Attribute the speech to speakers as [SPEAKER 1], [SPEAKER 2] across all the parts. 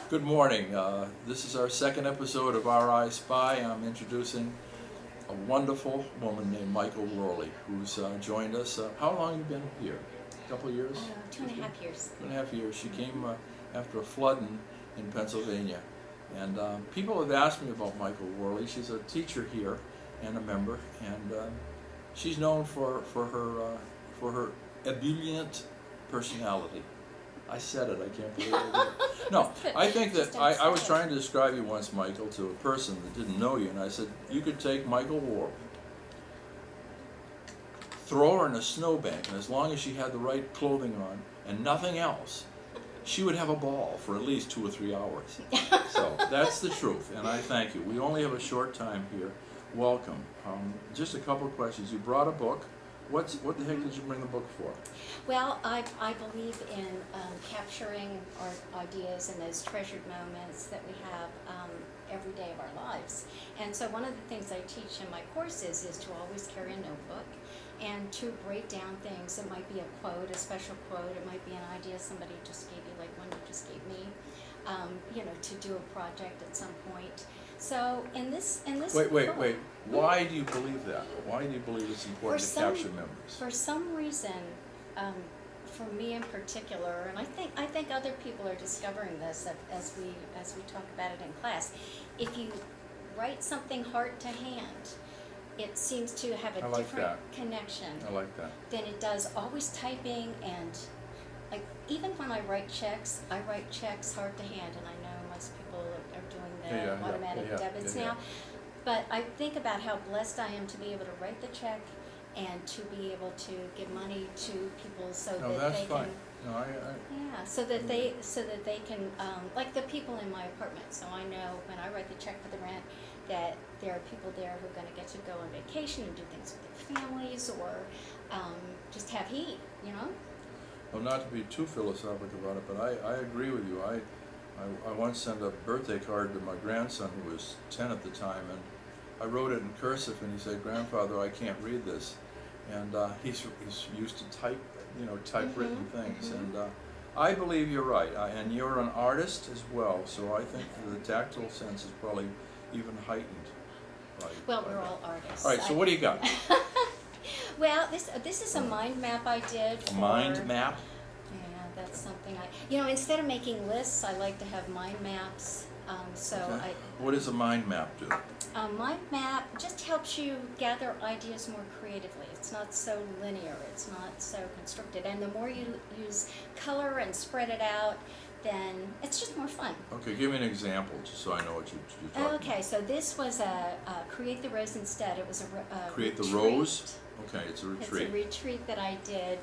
[SPEAKER 1] Good morning. This is our second episode of RI Spy. I'm introducing a wonderful woman named Mikell who's joined us. How long have you been here? A couple of years?
[SPEAKER 2] 2.5 years.
[SPEAKER 1] 2.5 years. She came after a flood in Pennsylvania. And people have asked me about Mikell. She's a teacher here and a member. And she's known for her ebullient personality. I said it, I can't believe it. No, I think that I was trying to describe you once, Mikell, to a person that didn't know you, and I said, you could take Mikell, throw her in a snowbank, and as long as she had the right clothing on and nothing else, she would have a ball for at least 2 or 3 hours. So that's the truth, and I thank you. We only have a short time here. Welcome. Just a couple of questions. You brought a book. What the heck did you bring the book for?
[SPEAKER 2] Well, I believe in capturing our ideas and those treasured moments that we have every day of our lives. And so one of the things I teach in my courses is to always carry a notebook and to break down things. It might be a quote, a special quote. It might be an idea somebody just gave you, like one you just gave me, to do a project at some point. So in this
[SPEAKER 1] Wait. Why do you believe that? Why do you believe it's important to capture memories?
[SPEAKER 2] For some reason, for me in particular, and I think other people are discovering this as we talk about it in class. If you write something heart to hand, it seems to have a different connection.
[SPEAKER 1] I like that.
[SPEAKER 2] Than it does always typing and like even when I write checks heart to hand, and I know most people are doing the automatic debits now. But I think about how blessed I am to be able to write the check and to be able to give money to people so that they can.
[SPEAKER 1] No,
[SPEAKER 2] so that they can like the people in my apartment. So I know when I write the check for the rent that there are people there who are going to get to go on vacation and do things with their families or just have heat,
[SPEAKER 1] Well, not to be too philosophical about it, but I agree with you. I once sent a birthday card to my grandson who was 10 at the time, and I wrote it in cursive, and he said, "Grandfather, I can't read this," and he's used to typewritten things, and I believe you're right, and you're an artist as well, so I think the tactile sense is probably even heightened.
[SPEAKER 2] Well, we're all artists.
[SPEAKER 1] All right, so what do you got?
[SPEAKER 2] Well, this is a mind map I did.
[SPEAKER 1] A mind map?
[SPEAKER 2] Yeah, that's something instead of making lists, I like to have mind maps.
[SPEAKER 1] Okay. What does a mind map do?
[SPEAKER 2] A mind map just helps you gather ideas more creatively. It's not so linear. It's not so constructed. And the more you use color and spread it out, then it's just more fun.
[SPEAKER 1] Okay, give me an example, just so I know what you're talking about.
[SPEAKER 2] Okay, so this was a Create the Rose Instead. It was a
[SPEAKER 1] Create
[SPEAKER 2] retreat.
[SPEAKER 1] the Rose? Okay, it's a retreat.
[SPEAKER 2] It's a retreat that I did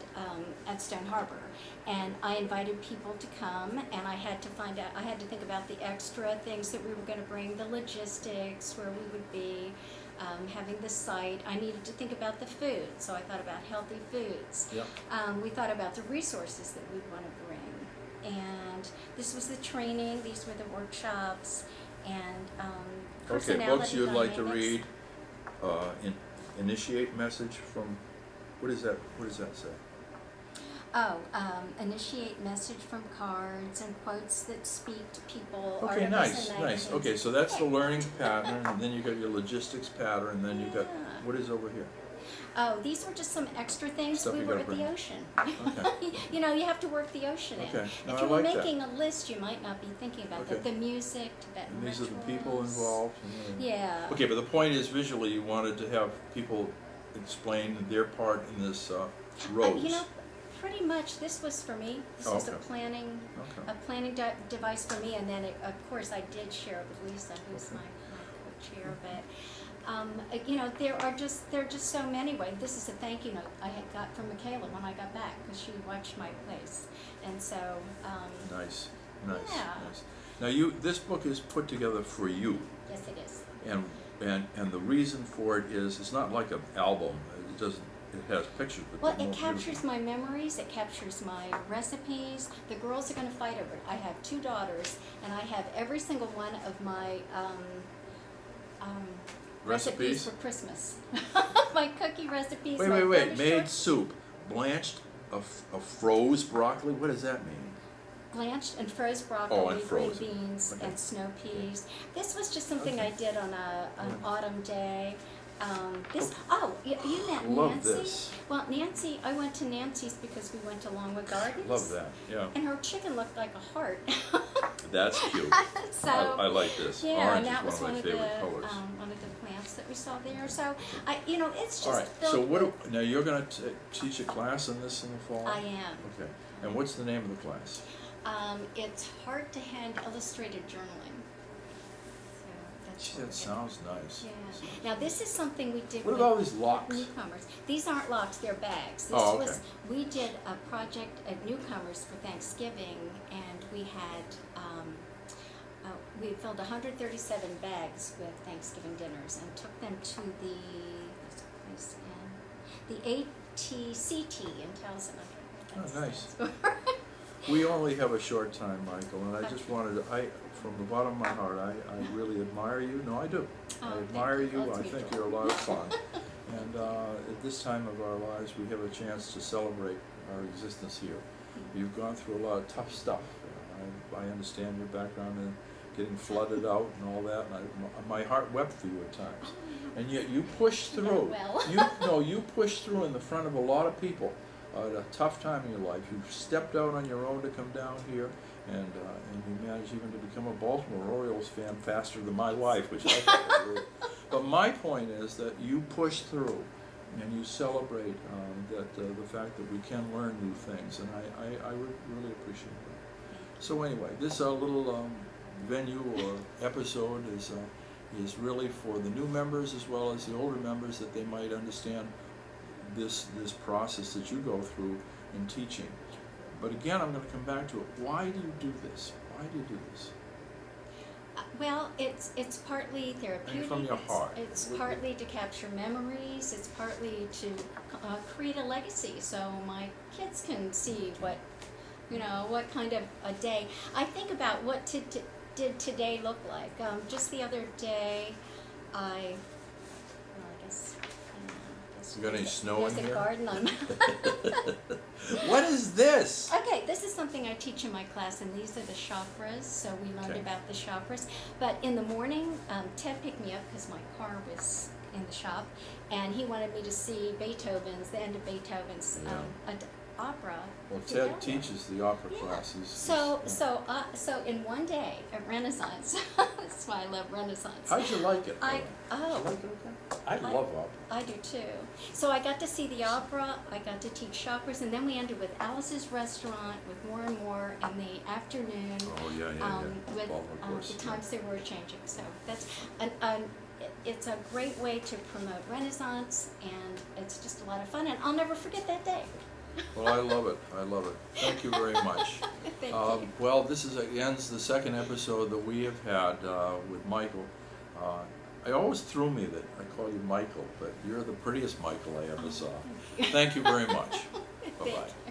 [SPEAKER 2] at Stone Harbor, and I invited people to come, and I had to think about the extra things that we were going to bring, the logistics, where we would be, having the site. I needed to think about the food, so I thought about healthy foods.
[SPEAKER 1] Yep.
[SPEAKER 2] We thought about the resources that we'd want to bring, and this was the training, these were the workshops, and personality
[SPEAKER 1] Okay, books you'd like to
[SPEAKER 2] dynamics.
[SPEAKER 1] read, initiate message from, what does that say?
[SPEAKER 2] Initiate message from cards and quotes that speak to people.
[SPEAKER 1] Okay, nice. Okay, so that's the learning pattern, and then you got your logistics pattern, and then you got, what is over here?
[SPEAKER 2] Oh, these were just some extra things.
[SPEAKER 1] Stuff
[SPEAKER 2] We
[SPEAKER 1] you
[SPEAKER 2] were
[SPEAKER 1] gotta
[SPEAKER 2] at
[SPEAKER 1] bring.
[SPEAKER 2] the ocean.
[SPEAKER 1] Okay.
[SPEAKER 2] You have to work the ocean in.
[SPEAKER 1] Okay, no,
[SPEAKER 2] If
[SPEAKER 1] I
[SPEAKER 2] you were
[SPEAKER 1] like that.
[SPEAKER 2] making a list, you might not be thinking about that.
[SPEAKER 1] Okay.
[SPEAKER 2] The music, Tibetan
[SPEAKER 1] And these are the
[SPEAKER 2] rituals.
[SPEAKER 1] people involved?
[SPEAKER 2] Yeah.
[SPEAKER 1] Okay, but the point is, visually, you wanted to have people explain their part in this rose.
[SPEAKER 2] Pretty much this was for me. This was a planning device for me, and then of course I did share it with Lisa, who's my co-chair. But there are just so many ways. This is a thank you note I had got from Mikell when I got back because she watched my place, and so.
[SPEAKER 1] Nice.
[SPEAKER 2] Yeah.
[SPEAKER 1] Now this book is put together for you.
[SPEAKER 2] Yes, it is.
[SPEAKER 1] And the reason for it is it's not like an album. It has pictures. But
[SPEAKER 2] Well,
[SPEAKER 1] they're
[SPEAKER 2] it
[SPEAKER 1] more
[SPEAKER 2] captures my memories, it captures my recipes. The girls are going to fight over it. I have 2 daughters, and I have every single one of my recipes for Christmas. My cookie recipes.
[SPEAKER 1] Wait. Made soup. Blanched of froze broccoli? What does that mean?
[SPEAKER 2] blanched and froze broccoli, green
[SPEAKER 1] frozen.
[SPEAKER 2] beans,
[SPEAKER 1] Okay.
[SPEAKER 2] and snow peas. This was just something I did on an autumn day. You met
[SPEAKER 1] Love
[SPEAKER 2] Nancy?
[SPEAKER 1] this.
[SPEAKER 2] Well, Nancy, I went to Nancy's because we went to Longwood Gardens.
[SPEAKER 1] Love that, yeah.
[SPEAKER 2] And her chicken looked like a heart.
[SPEAKER 1] That's cute.
[SPEAKER 2] So,
[SPEAKER 1] I like this.
[SPEAKER 2] yeah,
[SPEAKER 1] Orange
[SPEAKER 2] and that
[SPEAKER 1] is
[SPEAKER 2] was
[SPEAKER 1] one of my favorite colors.
[SPEAKER 2] one of the plants that we saw there. So, it's just
[SPEAKER 1] All right,
[SPEAKER 2] filled
[SPEAKER 1] so
[SPEAKER 2] with-
[SPEAKER 1] now you're gonna teach a class on this in the fall?
[SPEAKER 2] I am.
[SPEAKER 1] Okay, and what's the name of the class?
[SPEAKER 2] It's hard to hand illustrated journaling. So that's
[SPEAKER 1] Gee,
[SPEAKER 2] what
[SPEAKER 1] that
[SPEAKER 2] we're
[SPEAKER 1] sounds nice.
[SPEAKER 2] Yeah. Now this is something we did
[SPEAKER 1] What
[SPEAKER 2] with
[SPEAKER 1] about all these locks?
[SPEAKER 2] newcomers. These aren't locks; they're bags. This
[SPEAKER 1] Oh, okay.
[SPEAKER 2] we did a project at newcomers for Thanksgiving, and we had we filled 137 bags with Thanksgiving dinners and took them to the ATCT in Towson. I don't know what that
[SPEAKER 1] Oh, nice.
[SPEAKER 2] stands for.
[SPEAKER 1] We only have a short time, Michael, and I just wanted to, from the bottom of my heart, I really admire you. No, I do.
[SPEAKER 2] Oh,
[SPEAKER 1] I
[SPEAKER 2] thank
[SPEAKER 1] admire
[SPEAKER 2] you.
[SPEAKER 1] you.
[SPEAKER 2] That's
[SPEAKER 1] I think
[SPEAKER 2] mutual.
[SPEAKER 1] you're a lot of fun. And at this time of our lives, we have a chance to celebrate our existence here. You've gone through a lot of tough stuff. I understand your background in getting flooded out and all that, and my heart wept for you at times. And yet you pushed through.
[SPEAKER 2] Well.
[SPEAKER 1] You pushed through in the front of a lot of people at a tough time in your life. You stepped out on your own to come down here, and you managed even to become a Baltimore Orioles fan faster than my wife, which I thought was weird. But my point is that you pushed through, and you celebrate the fact that we can learn new things, and I would really appreciate that. So anyway, this little venue or episode is really for the new members as well as the older members, that they might understand this process that you go through in teaching. But again, I'm going to come back to it. Why do you do this? Why do you do this?
[SPEAKER 2] Well, it's partly therapeutic.
[SPEAKER 1] From your heart.
[SPEAKER 2] It's partly to capture memories. It's partly to create a legacy, so my kids can see what kind of a day. I think about what did today look like. Just the other day, I guess.
[SPEAKER 1] You got any snow in
[SPEAKER 2] There's
[SPEAKER 1] here?
[SPEAKER 2] a garden on.
[SPEAKER 1] What is this?
[SPEAKER 2] Okay, this is something I teach in my class, and these are the chakras, so we learned
[SPEAKER 1] Okay.
[SPEAKER 2] about the chakras. But in the morning, Ted picked me up because my car was in the shop, and he wanted me to see the end of Beethoven's opera.
[SPEAKER 1] Well,
[SPEAKER 2] together.
[SPEAKER 1] Ted teaches the opera classes.
[SPEAKER 2] So in one day at Renaissance, that's why I love Renaissance.
[SPEAKER 1] How'd you like it?
[SPEAKER 2] I
[SPEAKER 1] Did you like it okay? I love opera.
[SPEAKER 2] I do too. So I got to see the opera, I got to teach chakras, and then we ended with Alice's Restaurant with more and more in the afternoon.
[SPEAKER 1] Oh, yeah.
[SPEAKER 2] With
[SPEAKER 1] Well, of course,
[SPEAKER 2] the times they were changing. So that's it's a great way to promote Renaissance, and it's just a lot of fun, and I'll never forget that day.
[SPEAKER 1] Well, I love it. Thank you very much.
[SPEAKER 2] Thank you.
[SPEAKER 1] Well, this ends the second episode that we have had with Michael. It always threw me that I call you Michael, but you're the prettiest Michael I ever saw.
[SPEAKER 2] Thank you.
[SPEAKER 1] Thank you very much.
[SPEAKER 2] Thank
[SPEAKER 1] Bye-bye.
[SPEAKER 2] you.